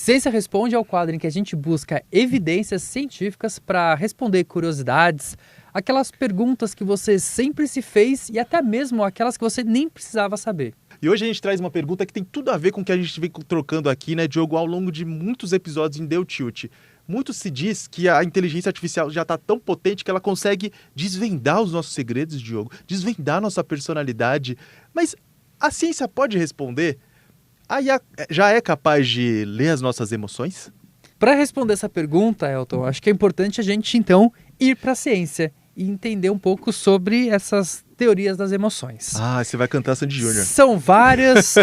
Ciência Responde é o quadro em que a gente busca evidências científicas para responder curiosidades, aquelas perguntas que você sempre se fez e até mesmo aquelas que você nem precisava saber. E hoje a gente traz uma pergunta que tem tudo a ver com o que a gente vem trocando aqui, né, Diogo, ao longo de muitos episódios em Deu Tilt. Muito se diz que a inteligência artificial já está tão potente que ela consegue desvendar os nossos segredos, Diogo, desvendar nossa personalidade. Mas a ciência pode responder? A IA já é capaz de ler as nossas emoções? Para responder essa pergunta, Elton, acho que é importante a gente, então, ir para a ciência e entender um pouco sobre essas teorias das emoções. Ah, você vai cantar Sandy Júnior. São várias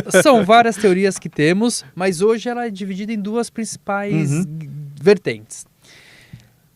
teorias que temos, mas hoje ela é dividida em duas principais vertentes.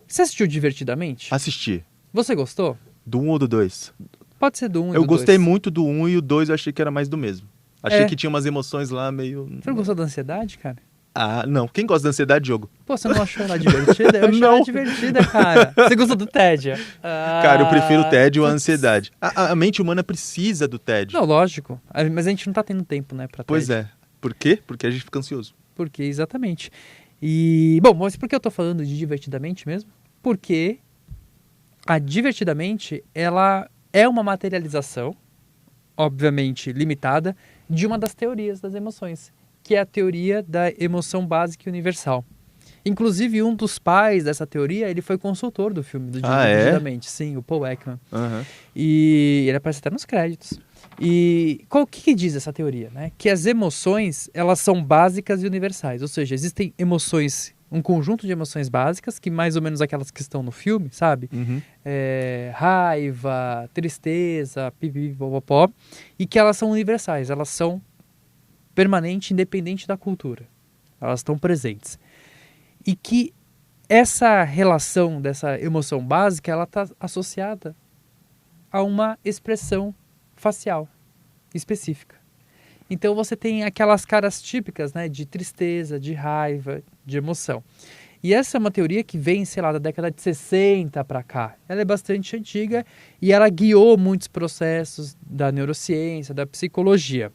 Você assistiu Divertidamente? Assisti. Você gostou? Do 1 ou do 2? Pode ser do 1 e do 2. Eu gostei muito do 1 e o 2 eu achei que era mais do mesmo. Achei que tinha umas emoções lá meio... Você não gostou da ansiedade, cara? Ah, não. Quem gosta da ansiedade, Diogo? Pô, você não achou ela divertida? Eu achei ela divertida, cara. Você gostou do tédio? Cara, eu prefiro o tédio à ansiedade. A mente humana precisa do tédio. Não, lógico. Mas a gente não tá tendo tempo, né, pra tédio. Pois é. Por quê? Porque a gente fica ansioso. Porque, exatamente. E, bom, mas por que eu tô falando de Divertidamente mesmo? Porque a Divertidamente, ela é uma materialização, obviamente limitada, de uma das teorias das emoções, que é a teoria da emoção básica e universal. Inclusive, um dos pais dessa teoria, ele foi consultor do filme, do Divertidamente. Sim, o Paul Ekman. E ele aparece até nos créditos. E o que diz essa teoria? Né? Que as emoções, elas são básicas e universais. Ou seja, existem emoções, um conjunto de emoções básicas, que mais ou menos aquelas que estão no filme, sabe? Raiva, tristeza, pipipipopopó. E que elas são universais, elas são permanente, independente da cultura. Elas estão presentes. E que essa relação dessa emoção básica, ela está associada a uma expressão facial específica. Então você tem aquelas caras típicas, né, de tristeza, de raiva, de emoção. E essa é uma teoria que vem, sei lá, da década de 60 para cá. Ela é bastante antiga e ela guiou muitos processos da neurociência, da psicologia.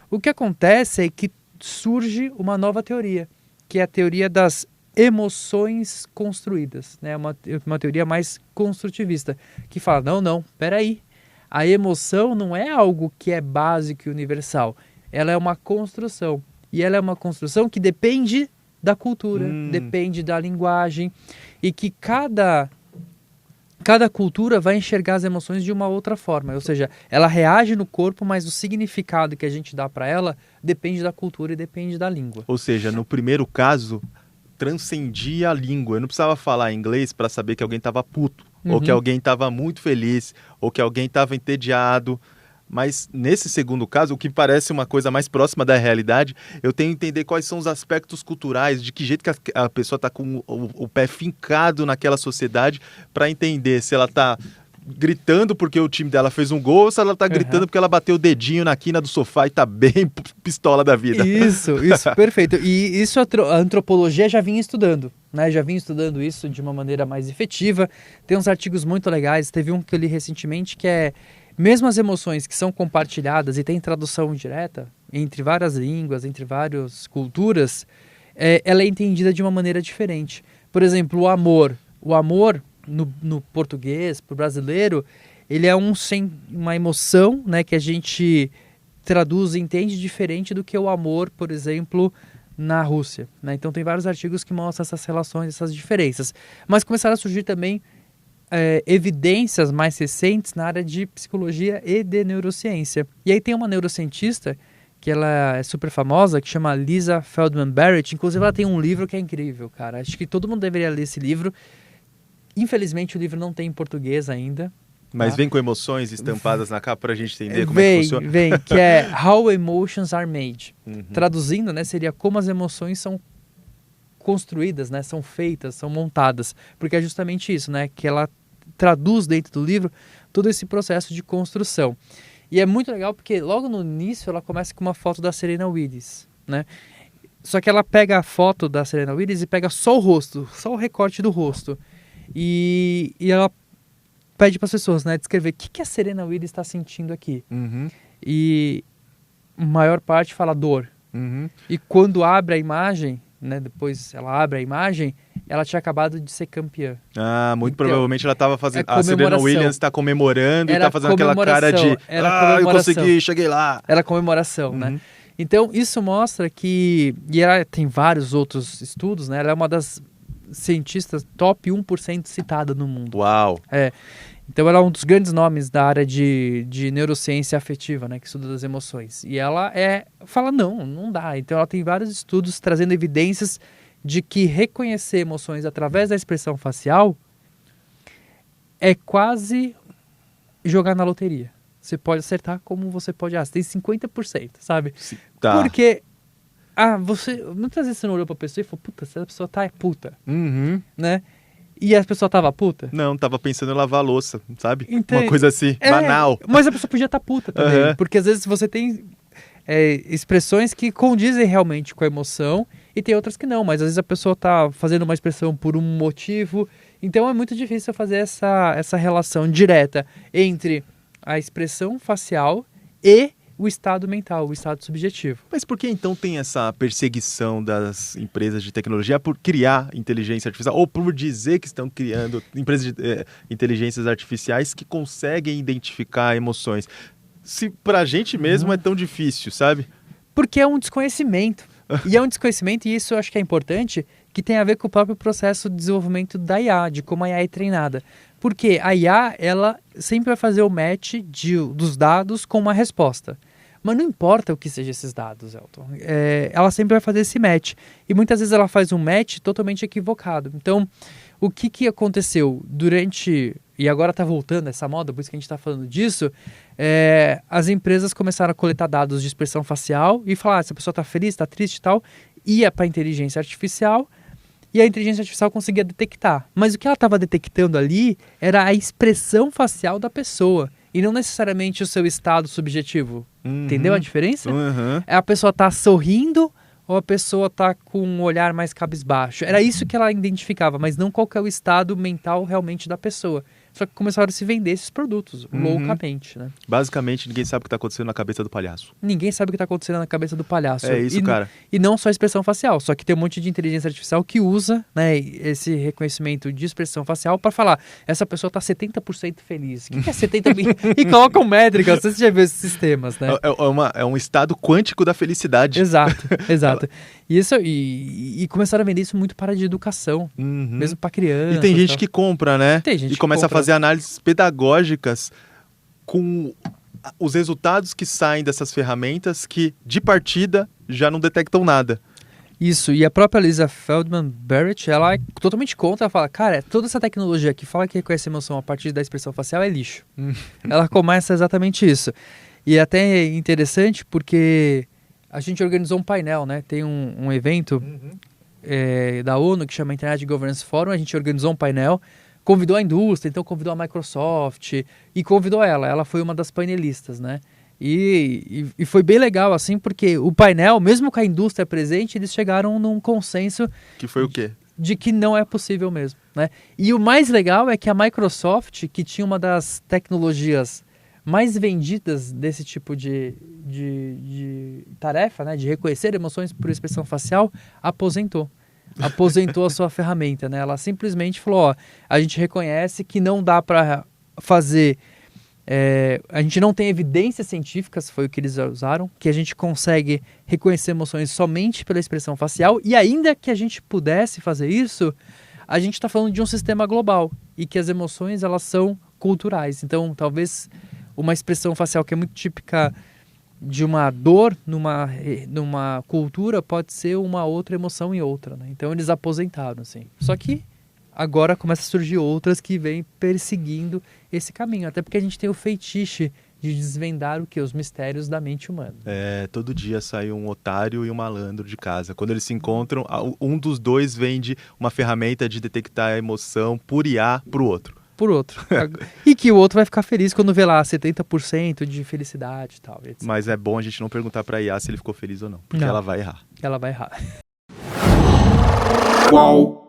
O que acontece é que surge uma nova teoria, que é a teoria das emoções construídas, né? Uma teoria mais construtivista, que fala, não, peraí, a emoção não é algo que é básico e universal, ela é uma construção, e ela é uma construção que depende da cultura, depende da linguagem, e que cada cultura vai enxergar as emoções de uma outra forma. Ou seja, ela reage no corpo, mas o significado que a gente dá para ela depende da cultura e depende da língua. Ou seja, no primeiro caso, transcendia a língua. Eu não precisava falar inglês para saber que alguém estava puto, ou que alguém estava muito feliz, ou que alguém estava entediado. Mas nesse segundo caso, o que parece uma coisa mais próxima da realidade, eu tenho que entender quais são os aspectos culturais, de que jeito que a pessoa está com o pé fincado naquela sociedade, para entender se ela está gritando porque o time dela fez um gol ou se ela está gritando porque ela bateu o dedinho na quina do sofá e está bem pistola da vida. Isso, perfeito. E isso a antropologia já vinha estudando, né? Já vinha estudando isso de uma maneira mais efetiva. Tem uns artigos muito legais, teve um que eu li recentemente que é mesmo as emoções que são compartilhadas e tem tradução direta entre várias línguas, entre várias culturas, ela é entendida de uma maneira diferente. Por exemplo, o amor. O amor, no português, para o brasileiro, ele é uma emoção, né, que a gente traduz e entende diferente do que o amor, por exemplo, na Rússia. Né? Então tem vários artigos que mostram essas relações, essas diferenças. Mas começaram a surgir também evidências mais recentes na área de psicologia e de neurociência. E aí tem uma neurocientista que ela é super famosa, que chama Lisa Feldman Barrett. Inclusive ela tem um livro que é incrível, cara. Acho que todo mundo deveria ler esse livro. Infelizmente o livro não tem em português ainda. Mas tá? Vem com emoções estampadas na capa para a gente entender como é que funciona? Vem, que é How Emotions Are Made. Traduzindo, né, seria como as emoções são construídas, né, são feitas, são montadas. Porque é justamente isso, né, que ela traduz dentro do livro todo esse processo de construção. E é muito legal porque logo no início ela começa com uma foto da Serena Williams, né? Só que ela pega a foto da Serena Williams e pega só o rosto, só o recorte do rosto. E ela pede para as pessoas, né, descrever o que a Serena Williams está sentindo aqui. E a maior parte fala dor. E quando abre a imagem, né, depois ela abre a imagem, ela tinha acabado de ser campeã. Muito Então, provavelmente ela estava fazendo... é A Serena comemoração. Williams está comemorando e Era está fazendo aquela cara de... Era eu comemoração. consegui, cheguei lá. Era comemoração, né? Então, isso mostra que... E ela tem vários outros estudos, né? Ela é uma das cientistas top 1% citada no mundo. Uau! Então, ela é um dos grandes nomes da área de neurociência afetiva, né? Que estuda das emoções. E ela fala, não dá. Então, ela tem vários estudos trazendo evidências de que reconhecer emoções através da expressão facial é quase jogar na loteria. Você pode acertar como você pode... você tem 50%, sabe? Tá. Porque... muitas vezes você não olhou pra pessoa e falou, puta, essa pessoa tá puta. Né? E a pessoa tava puta? Não, tava pensando em lavar a louça, sabe? Então, uma coisa assim, banal. Mas a pessoa podia estar puta também. Porque às vezes você tem expressões que condizem realmente com a emoção e tem outras que não. Mas às vezes a pessoa tá fazendo uma expressão por um motivo. Então é muito difícil fazer essa relação direta entre a expressão facial e o estado mental, o estado subjetivo. Mas por que então tem essa perseguição das empresas de tecnologia por criar inteligência artificial ou por dizer que estão criando empresas de inteligências artificiais que conseguem identificar emoções? Se pra gente mesmo é tão difícil, sabe? Porque é um desconhecimento. E é um desconhecimento, e isso eu acho que é importante, que tem a ver com o próprio processo de desenvolvimento da IA, de como a IA é treinada. Porque a IA, ela sempre vai fazer o match dos dados com uma resposta. Mas não importa o que sejam esses dados, Elton. Ela sempre vai fazer esse match. E muitas vezes ela faz um match totalmente equivocado. Então, o que aconteceu durante... E agora está voltando essa moda, por isso que a gente está falando disso. As empresas começaram a coletar dados de expressão facial e falar se a pessoa está feliz, está triste e tal. Ia para a inteligência artificial e a inteligência artificial conseguia detectar. Mas o que ela estava detectando ali era a expressão facial da pessoa e não necessariamente o seu estado subjetivo. Entendeu a diferença? A pessoa está sorrindo ou a pessoa está com um olhar mais cabisbaixo. Era isso que ela identificava, mas não qual que é o estado mental realmente da pessoa. Só que começaram a se vender esses produtos loucamente, né? Basicamente, ninguém sabe o que está acontecendo na cabeça do palhaço. Ninguém sabe o que está acontecendo na cabeça do palhaço. É isso, cara. E não só a expressão facial, só que tem um monte de inteligência artificial que usa, né, esse reconhecimento de expressão facial para falar, essa pessoa está 70% feliz. O que é 70%? E colocam métricas, você já viu esses sistemas, né? É um estado quântico da felicidade. Exato. E começaram a vender isso muito para de educação, mesmo para criança. E tem gente que compra, né? Tem gente e começa a fazer análises pedagógicas com os resultados que saem dessas ferramentas que, de partida, já não detectam nada. Isso, e a própria Lisa Feldman Barrett, ela é totalmente contra, ela fala, cara, toda essa tecnologia que fala que reconhece emoção a partir da expressão facial é lixo. Ela começa exatamente isso. E é até interessante porque a gente organizou um painel, né? Tem um evento da ONU que chama Internet Governance Forum, a gente organizou um painel, convidou a indústria, então convidou a Microsoft e convidou ela. Ela foi uma das painelistas, né? E foi bem legal, assim, porque o painel, mesmo com a indústria presente, eles chegaram num consenso... Que foi o quê? De que não é possível mesmo, né? E o mais legal é que a Microsoft, que tinha uma das tecnologias mais vendidas desse tipo de tarefa, né? De reconhecer emoções por expressão facial, aposentou a sua ferramenta, né? Ela simplesmente falou, a gente reconhece que não dá para fazer... a gente não tem evidências científicas, foi o que eles usaram, que a gente consegue reconhecer emoções somente pela expressão facial, e ainda que a gente pudesse fazer isso, a gente está falando de um sistema global, e que as emoções, elas são culturais. Então, talvez uma expressão facial que é muito típica de uma dor numa cultura pode ser uma outra emoção em outra, né? Então, eles aposentaram, assim. Só que agora começa a surgir outras que vêm perseguindo esse caminho. Até porque a gente tem o feitiço de desvendar o quê? Os mistérios da mente humana. Todo dia sai um otário e um malandro de casa. Quando eles se encontram, um dos dois vende uma ferramenta de detectar a emoção por IA pro outro. E que o outro vai ficar feliz quando vê lá 70% de felicidade e tal. Etc. Mas é bom a gente não perguntar pra IA se ele ficou feliz ou não. Porque ela vai errar. Ela vai errar. Qual?